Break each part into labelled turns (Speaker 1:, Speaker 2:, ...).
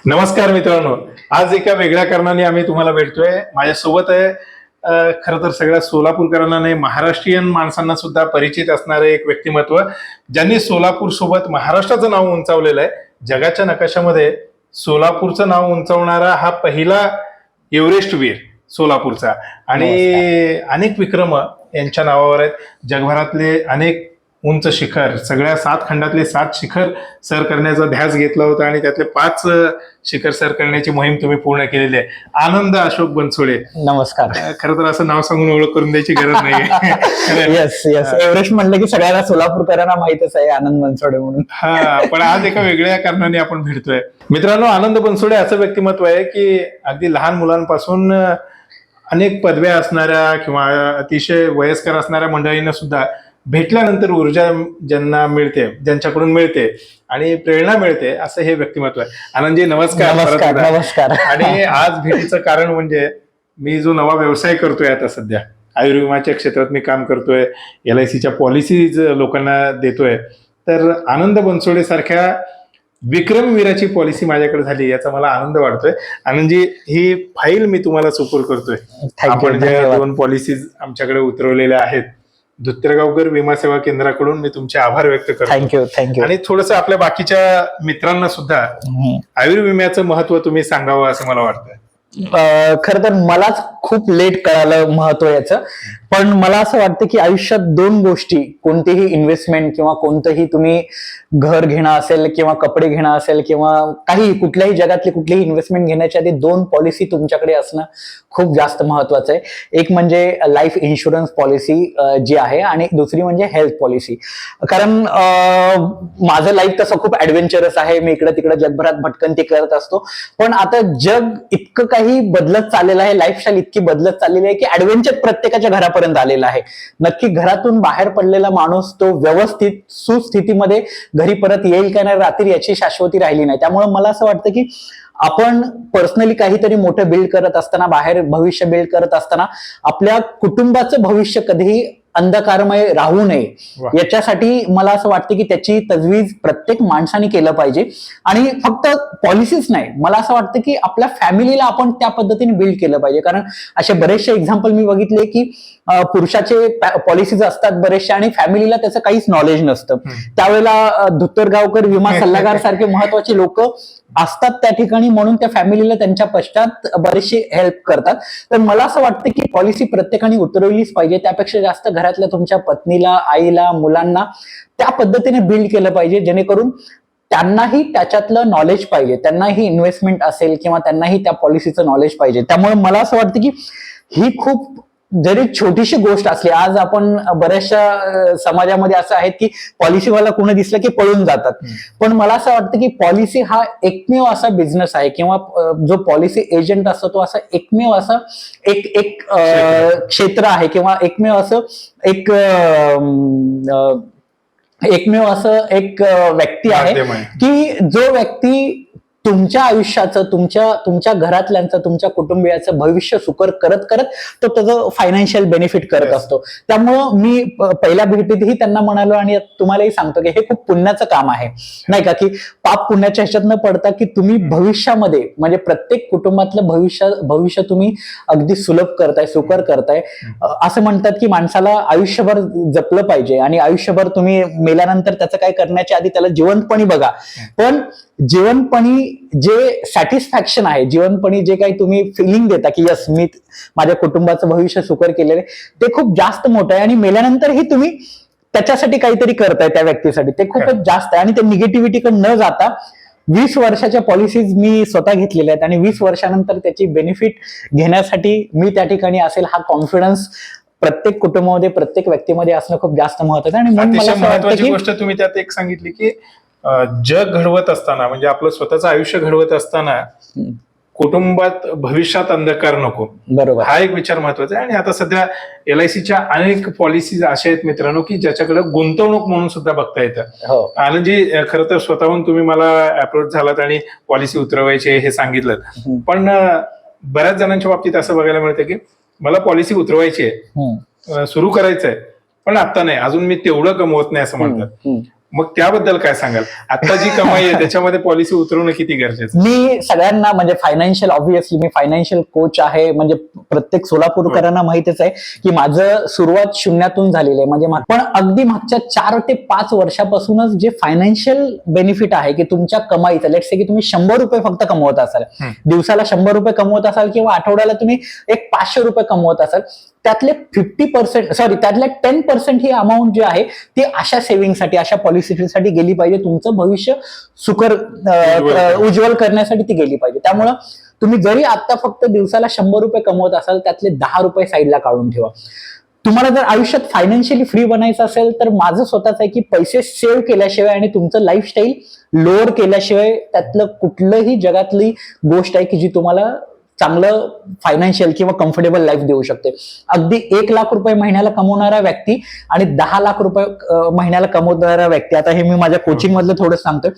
Speaker 1: नमस्कार मित्रांनो, आज एका वेगळ्या कारणाने आम्ही तुम्हाला भेटतोय. माझ्यासोबत आहे खरं तर सगळ्या सोलापूरकरांना नाही, महाराष्ट्रीयन माणसांना सुद्धा परिचित असणारे एक व्यक्तिमत्व, ज्यांनी सोलापूर सोबत महाराष्ट्राचं नाव उंचावलेलं आहे. जगाच्या नकाशामध्ये सोलापूरचं नाव उंचावणारा हा पहिला एव्हरेस्ट वीर सोलापूरचा आणि अनेक विक्रम यांच्या नावावर आहेत. जगभरातले अनेक उंच शिखर, सगळ्या 7 खंडातले 7 शिखर सर करण्याचा ध्यास घेतला होता आणि त्यातले 5 शिखर सर करण्याची मोहीम तुम्ही पूर्ण केलेली आहे. आनंद अशोक बनसोडे,
Speaker 2: नमस्कार.
Speaker 1: खरं तर असं नाव सांगून ओळख करून द्यायची गरज नाही.
Speaker 2: येस येस, एव्हरेस्ट म्हणलं की सगळ्यांना सोलापूरकरांना माहितच आहे आनंद बनसोडे म्हणून.
Speaker 1: हा, पण आज एका वेगळ्या कारणाने आपण भेटतोय. मित्रांनो, आनंद बनसोडे असं व्यक्तिमत्व आहे की अगदी लहान मुलांपासून अनेक पदव्या असणाऱ्या किंवा अतिशय वयस्कर असणाऱ्या मंडळींना सुद्धा भेटल्यानंतर ऊर्जा ज्यांना मिळते, ज्यांच्याकडून मिळते आणि प्रेरणा मिळते, असं हे व्यक्तिमत्व आहे. आनंदजी, नमस्कार.
Speaker 2: नमस्कार.
Speaker 1: आणि आज भेटीचं कारण म्हणजे मी जो नवा व्यवसाय करतोय आता सध्या, आयुर्विमाच्या क्षेत्रात मी काम करतोय, LICच्या पॉलिसीज लोकांना देतोय. तर आनंद बनसोडे सारख्या विक्रमवीराची पॉलिसी माझ्याकडे झाली याचा मला आनंद वाटतोय. आनंदजी, ही फाईल मी तुम्हाला सुपूर्द करतोय. आपण ज्या 2 पॉलिसीज आमच्याकडे उतरवलेल्या आहेत, धुत्तरगावकर विमा सेवा केंद्राकडून मी तुमचे आभार व्यक्त करतो.
Speaker 2: थँक्यू.
Speaker 1: आणि थोडस आपल्या बाकीच्या मित्रांना सुद्धा आयुर्विम्याचं महत्व तुम्ही सांगावं असं मला वाटतं.
Speaker 2: खर तर मलाच खूप लेट कळालं महत्व याचं, पण मला असं वाटतं की आयुष्यात 2 गोष्टी, कोणतीही इन्व्हेस्टमेंट किंवा कोणतंही तुम्ही घर घेणं असेल किंवा कपडे घेणं असेल किंवा काही कुठल्याही जगातली कुठलीही इन्व्हेस्टमेंट घेण्याच्या आधी 2 पॉलिसी तुमच्याकडे असणं खूप जास्त महत्वाचं आहे. एक म्हणजे लाईफ इन्शुरन्स पॉलिसी जी आहे आणि दुसरी म्हणजे हेल्थ पॉलिसी. कारण माझं लाईफ तसं खूप ऍडव्हेंचरस आहे, मी इकडे तिकडे जगभरात भटकंती करत असतो. पण आता जग इतकं काही बदलत चाललेलं आहे, लाईफस्टाईल इतकी बदलत चाललेली आहे की ऍडव्हेंचर प्रत्येकाच्या घरापर्यंत आलेला आहे. नक्की घरातून बाहेर पडलेला माणूस तो व्यवस्थित सुस्थितीमध्ये घरी परत येईल का नाही रात्री याची शाश्वती राहिली नाही. त्यामुळे मला असं वाटतं की आपण पर्सनली काहीतरी मोठं बिल्ड करत असताना, बाहेर भविष्य बिल्ड करत असताना, आपल्या कुटुंबाचं भविष्य कधीही अंधकारमय राहू नये याच्यासाठी मला असं वाटतं की त्याची तजवीज प्रत्येक माणसाने केलं पाहिजे. आणि फक्त पॉलिसीच नाही, मला असं वाटतं की आपल्या फॅमिलीला आपण त्या पद्धतीने बिल्ड केलं पाहिजे. कारण असे बरेचसे एक्झाम्पल मी बघितले की पुरुषाचे पॉलिसीज असतात बरेचसे आणि फॅमिलीला त्याचं काहीच नॉलेज नसतं. त्यावेळेला धुत्तरगावकर विमा सल्लागार सारखे महत्वाचे लोक असतात त्या ठिकाणी, म्हणून त्या फॅमिलीला त्यांच्या पश्चात बरेचसे हेल्प करतात. तर मला असं वाटतं की पॉलिसी प्रत्येकाने उतरवलीच पाहिजे. त्यापेक्षा जास्त घरातल्या तुमच्या पत्नीला, आईला, मुलांना त्या पद्धतीने बिल्ड केलं पाहिजे, जेणेकरून त्यांनाही त्याच्यातलं नॉलेज पाहिजे, त्यांनाही इन्व्हेस्टमेंट असेल किंवा त्यांनाही त्या पॉलिसीचं नॉलेज पाहिजे. त्यामुळे मला असं वाटतं की ही खूप जरी छोटीशी गोष्ट असली, आज आपण बऱ्याचशा समाजामध्ये असं आहे की पॉलिसीवाला कोणी दिसलं की पळून जातात. पण मला असं वाटतं की पॉलिसी हा एकमेव असा बिझनेस आहे किंवा जो पॉलिसी एजंट असतो तो असा एकमेव असं एक क्षेत्र आहे किंवा एकमेव असं एक व्यक्ती आहे की जो व्यक्ती तुमच्या आयुष्याचं, तुमच्या घरातल्यांचं, तुमच्या कुटुंबियाचं भविष्य सुकर करत करत तो त्याचं फायनान्शियल बेनिफिट करत असतो. त्यामुळं मी पहिल्या भेटीतही त्यांना म्हणालो आणि तुम्हालाही सांगतो की हे खूप पुण्याचं काम आहे, नाही का, की पाप पुण्याच्या ह्याच्यात न पडता की तुम्ही भविष्यामध्ये म्हणजे प्रत्येक कुटुंबातलं भविष्य तुम्ही अगदी सुलभ करताय, सुकर करताय. असं म्हणतात की माणसाला आयुष्यभर जपलं पाहिजे आणि आयुष्यभर तुम्ही मेल्यानंतर त्याचं काय करण्याच्या आधी त्याला जिवंतपणी बघा. पण जिवंतपणी जे सॅटिस्फॅक्शन आहे, जिवंतपणी जे काही तुम्ही फिलिंग देता की यस मी माझ्या कुटुंबाचं भविष्य सुकर केलेलं आहे, ते खूप जास्त मोठं आहे. आणि मेल्यानंतरही तुम्ही त्याच्यासाठी काहीतरी करताय त्या व्यक्तीसाठी, ते खूपच जास्त आहे. आणि ते निगेटिव्हिटीकडे न जाता 20 वर्षाच्या पॉलिसीज मी स्वतः घेतलेल्या आहेत आणि 20 वर्षानंतर त्याची बेनिफिट घेण्यासाठी मी त्या ठिकाणी असेल, हा कॉन्फिडन्स प्रत्येक कुटुंबामध्ये, प्रत्येक व्यक्तीमध्ये असणं खूप जास्त महत्वाचं आहे. आणि मला असं वाटतं की
Speaker 1: गोष्ट तुम्ही त्यात एक सांगितली की जग घडवत असताना, म्हणजे आपलं स्वतःचं आयुष्य घडवत असताना कुटुंबात भविष्यात अंधकार नको,
Speaker 2: बरोबर,
Speaker 1: हा एक विचार महत्वाचा आहे. आणि आता सध्या LICच्या अनेक पॉलिसीज अशा आहेत मित्रांनो की ज्याच्याकडे गुंतवणूक म्हणून सुद्धा बघता येतं. आनंदजी, खरं तर स्वतःहून तुम्ही मला अप्रोच झालात आणि पॉलिसी उतरवायची हे सांगितलं, पण बऱ्याच जणांच्या बाबतीत असं बघायला मिळतं की मला पॉलिसी उतरवायची आहे, सुरू करायचंय, पण आता नाही, अजून मी तेवढं कमवत नाही असं म्हणतात. मग त्याबद्दल काय सांगाल? आता जी कमाई आहे त्याच्यामध्ये पॉलिसी उतरवणं किती गरजेचं?
Speaker 2: मी सगळ्यांना म्हणजे फायनान्शियल, ऑब्व्हियसली मी फायनान्शियल कोच आहे, म्हणजे प्रत्येक सोलापूरकरांना माहितच आहे की माझं सुरुवात शून्यातून झालेली आहे. म्हणजे पण अगदी मागच्या 4 ते 5 वर्षापासूनच जे फायनान्शियल बेनिफिट आहे की तुमच्या कमाईचं, लेट्स से की तुम्ही 100 रुपये फक्त कमवत असाल, दिवसाला 100 रुपये कमवत असाल किंवा आठवड्याला तुम्ही एक 500 रुपये कमवत असाल, त्यातले 10% ही अमाऊंट जी आहे ती अशा सेव्हिंगसाठी, अशा पॉलिसीसाठी गेली पाहिजे. तुमचं भविष्य उज्ज्वल करण्यासाठी ती गेली पाहिजे. त्यामुळं तुम्ही जरी आता फक्त दिवसाला 100 रुपये कमवत असाल, त्यातले 10 रुपये साईडला काढून ठेवा. तुम्हाला जर आयुष्यात फायनान्शियली फ्री बनायचं असेल तर माझं स्वतःच आहे की पैसे सेव्ह केल्याशिवाय आणि तुमचं लाईफस्टाईल लोअर केल्याशिवाय त्यातलं कुठलंही जगातली गोष्ट आहे की जी तुम्हाला चांगलं फायनान्शियल किंवा कम्फर्टेबल लाईफ देऊ शकते. अगदी 1 लाख रुपये महिन्याला कमवणारा व्यक्ती आणि 10 लाख रुपये महिन्याला कमवणारा व्यक्ती, आता हे मी माझ्या कोचिंग मधलं थोडं सांगतोय.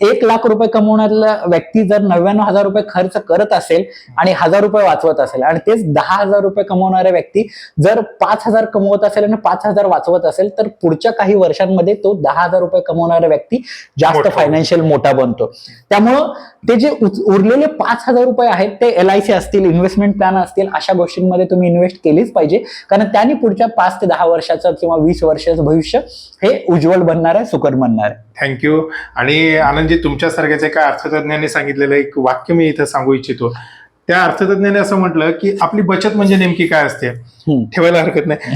Speaker 2: 1 लाख रुपये कमवणारा व्यक्ती जर 99,000 रुपये खर्च करत असेल आणि 1,000 रुपये वाचवत असेल, आणि तेच 10,000 रुपये कमवणारा व्यक्ती जर 5,000 कमवत असेल आणि 5,000 वाचवत असेल, तर पुढच्या काही वर्षांमध्ये तो 10,000 रुपये कमवणारा व्यक्ती जास्त फायनान्शियल मोठा बनतो. त्यामुळं ते जे उरलेले 5,000 रुपये आहेत ते LIC असतील, इन्व्हेस्टमेंट प्लॅन असतील, अशा गोष्टींमध्ये तुम्ही इन्व्हेस्ट केलीच पाहिजे. कारण त्याने पुढच्या 5 ते 10 वर्षाचं किंवा 20 वर्षाचं भविष्य हे उज्ज्वल बनणार आहे, सुकर बनणार आहे.
Speaker 1: थँक्यू. आणि आनंदजी, तुमच्यासारख्याच एका अर्थतज्ञांनी सांगितलेलं एक वाक्य मी इथं सांगू इच्छितो. त्या अर्थतज्ञाने असं म्हटलं की आपली बचत म्हणजे नेमकी काय असते, ठेवायला हरकत नाही.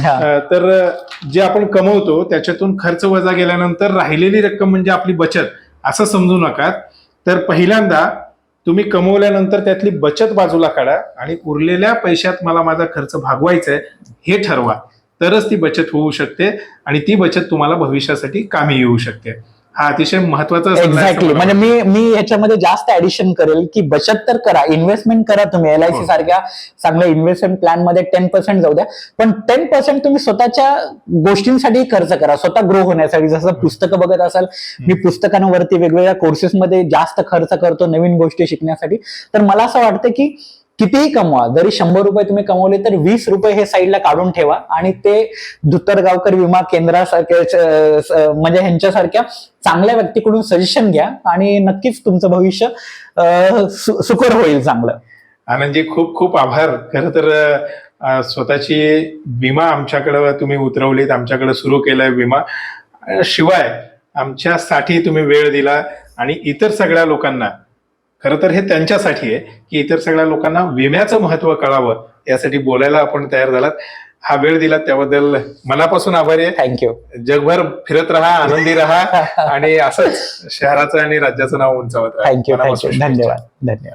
Speaker 1: तर जे आपण कमवतो त्याच्यातून खर्च वजा गेल्यानंतर राहिलेली रक्कम म्हणजे आपली बचत असं समजू नका. तर पहिल्यांदा तुम्ही कमवल्यानंतर त्यातली बचत बाजूला काढा आणि उरलेल्या पैशात मला माझा खर्च भागवायचा आहे हे ठरवा, तरच ती बचत होऊ शकते आणि ती बचत तुम्हाला भविष्यासाठी कामी येऊ शकते. हा अतिशय महत्वाचा
Speaker 2: एक्झॅक्टली. म्हणजे मी ह्याच्यामध्ये जास्त ऍडिशन करेल की बचत तर करा, इन्व्हेस्टमेंट करा. तुम्ही LIC सारख्या चांगल्या इन्व्हेस्टमेंट प्लॅन मध्ये 10% जाऊ द्या, पण 10% तुम्ही स्वतःच्या गोष्टींसाठी खर्च करा, स्वतः ग्रो होण्यासाठी. जसं पुस्तकं बघत असाल, मी पुस्तकांवरती वेगवेगळ्या कोर्सेसमध्ये जास्त खर्च करतो नवीन गोष्टी शिकण्यासाठी. तर मला असं वाटतं की कितीही कमवा, जरी 100 रुपये तुम्ही कमवले तर 20 रुपये हे साईडला काढून ठेवा आणि ते धुतरगावकर विमा केंद्रासारख्या म्हणजे ह्यांच्यासारख्या चांगल्या व्यक्तीकडून सजेशन घ्या आणि नक्कीच तुमचं भविष्य सुकर होईल चांगलं.
Speaker 1: आनंदजी, खूप खूप आभार. खरं तर स्वतःची विमा आमच्याकडे तुम्ही उतरवलीत, आमच्याकडे सुरू केलाय विमा, शिवाय आमच्यासाठी तुम्ही वेळ दिला आणि इतर सगळ्या लोकांना, खरं तर हे त्यांच्यासाठी आहे की इतर सगळ्या लोकांना विम्याचं महत्व कळावं यासाठी बोलायला आपण तयार झालात. हा वेळ दिलात त्याबद्दल मनापासून आभारी आहे.
Speaker 2: थँक्यू.
Speaker 1: जगभर फिरत राहा, आनंदी राहा आणि असंच शहराचं आणि राज्याचं नाव उंचावत राहा.
Speaker 2: थँक्यू. धन्यवाद.